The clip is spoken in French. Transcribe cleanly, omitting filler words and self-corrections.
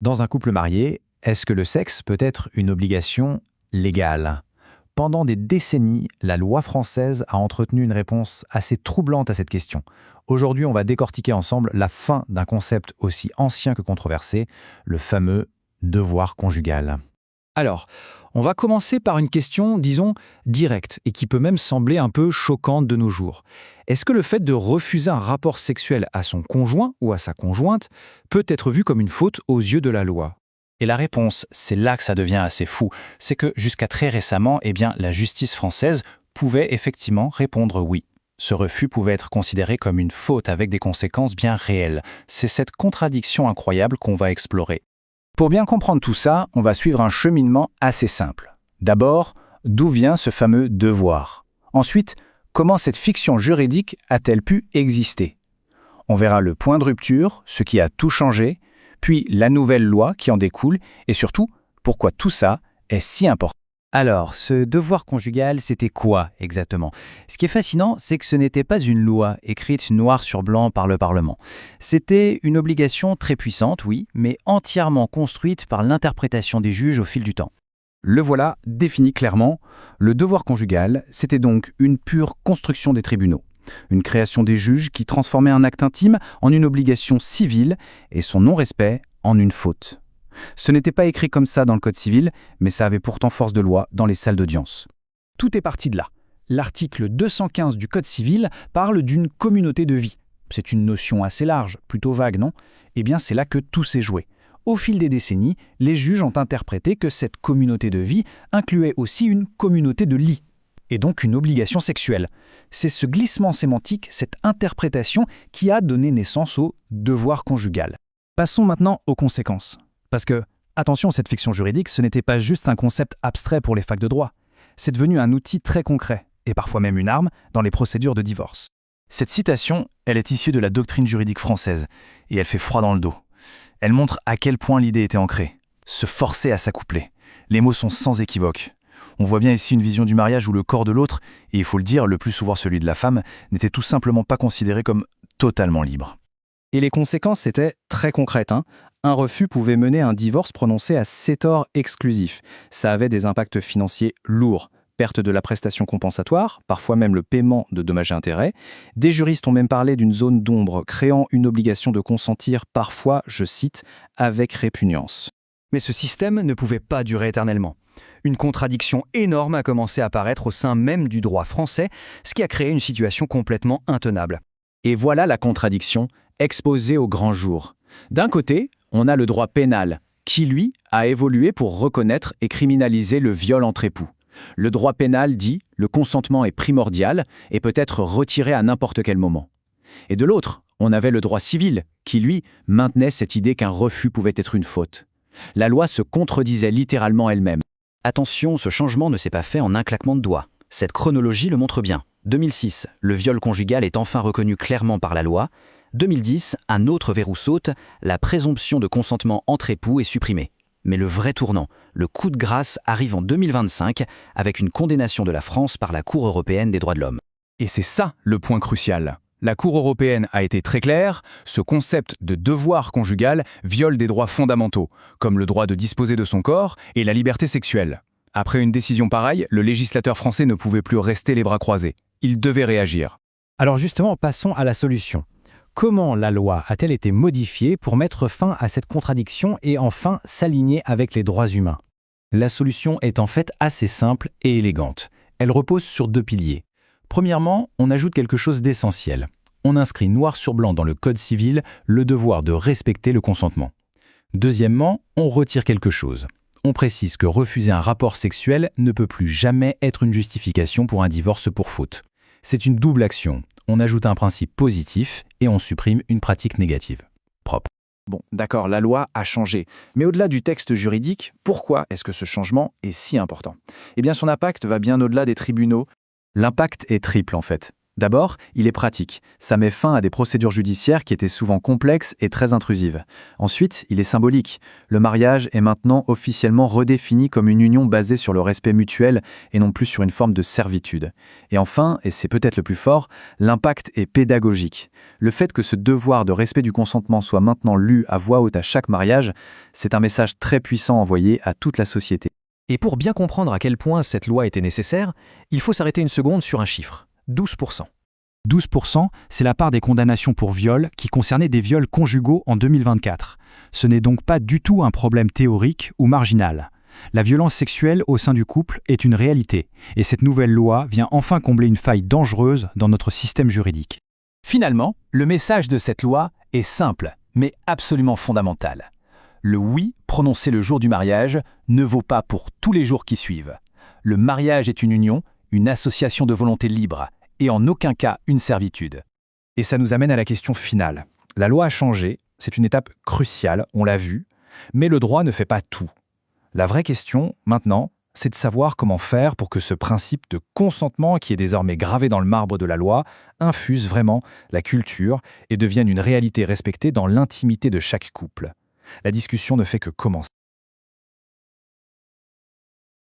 Dans un couple marié, est-ce que le sexe peut être une obligation légale? Pendant des décennies, la loi française a entretenu une réponse assez troublante à cette question. Aujourd'hui, on va décortiquer ensemble la fin d'un concept aussi ancien que controversé, le fameux devoir conjugal. Alors, on va commencer par une question, disons, directe, et qui peut même sembler un peu choquante de nos jours. Est-ce que le fait de refuser un rapport sexuel à son conjoint ou à sa conjointe peut être vu comme une faute aux yeux de la loi? Et la réponse, c'est là que ça devient assez fou, c'est que jusqu'à très récemment, la justice française pouvait effectivement répondre oui. Ce refus pouvait être considéré comme une faute avec des conséquences bien réelles. C'est cette contradiction incroyable qu'on va explorer. Pour bien comprendre tout ça, on va suivre un cheminement assez simple. D'abord, d'où vient ce fameux devoir? Ensuite, comment cette fiction juridique a-t-elle pu exister? On verra le point de rupture, ce qui a tout changé, puis la nouvelle loi qui en découle, et surtout, pourquoi tout ça est si important. Alors, ce devoir conjugal, c'était quoi exactement? Ce qui est fascinant, c'est que ce n'était pas une loi écrite noir sur blanc par le Parlement. C'était une obligation très puissante, oui, mais entièrement construite par l'interprétation des juges au fil du temps. Le voilà défini clairement. Le devoir conjugal, c'était donc une pure construction des tribunaux. Une création des juges qui transformait un acte intime en une obligation civile et son non-respect en une faute. Ce n'était pas écrit comme ça dans le Code civil, mais ça avait pourtant force de loi dans les salles d'audience. Tout est parti de là. L'article 215 du Code civil parle d'une communauté de vie. C'est une notion assez large, plutôt vague, non? Eh bien, c'est là que tout s'est joué. Au fil des décennies, les juges ont interprété que cette communauté de vie incluait aussi une communauté de lit, et donc une obligation sexuelle. C'est ce glissement sémantique, cette interprétation qui a donné naissance au devoir conjugal. Passons maintenant aux conséquences. Parce que, attention, cette fiction juridique, ce n'était pas juste un concept abstrait pour les facs de droit. C'est devenu un outil très concret, et parfois même une arme, dans les procédures de divorce. Cette citation, elle est issue de la doctrine juridique française, et elle fait froid dans le dos. Elle montre à quel point l'idée était ancrée. Se forcer à s'accoupler. Les mots sont sans équivoque. On voit bien ici une vision du mariage où le corps de l'autre, et il faut le dire, le plus souvent celui de la femme, n'était tout simplement pas considéré comme totalement libre. Et les conséquences étaient très concrètes. Un refus pouvait mener à un divorce prononcé à cétor exclusif. Ça avait des impacts financiers lourds. Perte de la prestation compensatoire, parfois même le paiement de dommages et intérêts. Des juristes ont même parlé d'une zone d'ombre, créant une obligation de consentir parfois, je cite, avec répugnance. Mais ce système ne pouvait pas durer éternellement. Une contradiction énorme a commencé à apparaître au sein même du droit français, ce qui a créé une situation complètement intenable. Et voilà la contradiction exposée au grand jour. D'un côté, on a le droit pénal, qui lui a évolué pour reconnaître et criminaliser le viol entre époux. Le droit pénal dit le consentement est primordial et peut être retiré à n'importe quel moment. Et de l'autre, on avait le droit civil, qui lui maintenait cette idée qu'un refus pouvait être une faute. La loi se contredisait littéralement elle-même. Attention, ce changement ne s'est pas fait en un claquement de doigts. Cette chronologie le montre bien. 2006, le viol conjugal est enfin reconnu clairement par la loi. 2010, un autre verrou saute, la présomption de consentement entre époux est supprimée. Mais le vrai tournant, le coup de grâce arrive en 2025 avec une condamnation de la France par la Cour européenne des droits de l'homme. Et c'est ça le point crucial. La Cour européenne a été très claire, ce concept de devoir conjugal viole des droits fondamentaux, comme le droit de disposer de son corps et la liberté sexuelle. Après une décision pareille, le législateur français ne pouvait plus rester les bras croisés. Il devait réagir. Alors justement, passons à la solution. Comment la loi a-t-elle été modifiée pour mettre fin à cette contradiction et enfin s'aligner avec les droits humains? La solution est en fait assez simple et élégante. Elle repose sur deux piliers. Premièrement, on ajoute quelque chose d'essentiel. On inscrit noir sur blanc dans le Code civil le devoir de respecter le consentement. Deuxièmement, on retire quelque chose. On précise que refuser un rapport sexuel ne peut plus jamais être une justification pour un divorce pour faute. C'est une double action. On ajoute un principe positif et on supprime une pratique négative. Propre. Bon, d'accord, la loi a changé. Mais au-delà du texte juridique, pourquoi est-ce que ce changement est si important? Eh bien, son impact va bien au-delà des tribunaux. L'impact est triple en fait. D'abord, il est pratique. Ça met fin à des procédures judiciaires qui étaient souvent complexes et très intrusives. Ensuite, il est symbolique. Le mariage est maintenant officiellement redéfini comme une union basée sur le respect mutuel et non plus sur une forme de servitude. Et enfin, et c'est peut-être le plus fort, l'impact est pédagogique. Le fait que ce devoir de respect du consentement soit maintenant lu à voix haute à chaque mariage, c'est un message très puissant envoyé à toute la société. Et pour bien comprendre à quel point cette loi était nécessaire, il faut s'arrêter une seconde sur un chiffre. 12%. 12%, c'est la part des condamnations pour viol qui concernaient des viols conjugaux en 2024. Ce n'est donc pas du tout un problème théorique ou marginal. La violence sexuelle au sein du couple est une réalité, et cette nouvelle loi vient enfin combler une faille dangereuse dans notre système juridique. Finalement, le message de cette loi est simple, mais absolument fondamental. Le oui prononcé le jour du mariage ne vaut pas pour tous les jours qui suivent. Le mariage est une union, une association de volonté libre, et en aucun cas une servitude. Et ça nous amène à la question finale. La loi a changé, c'est une étape cruciale, on l'a vu, mais le droit ne fait pas tout. La vraie question, maintenant, c'est de savoir comment faire pour que ce principe de consentement qui est désormais gravé dans le marbre de la loi infuse vraiment la culture et devienne une réalité respectée dans l'intimité de chaque couple. La discussion ne fait que commencer.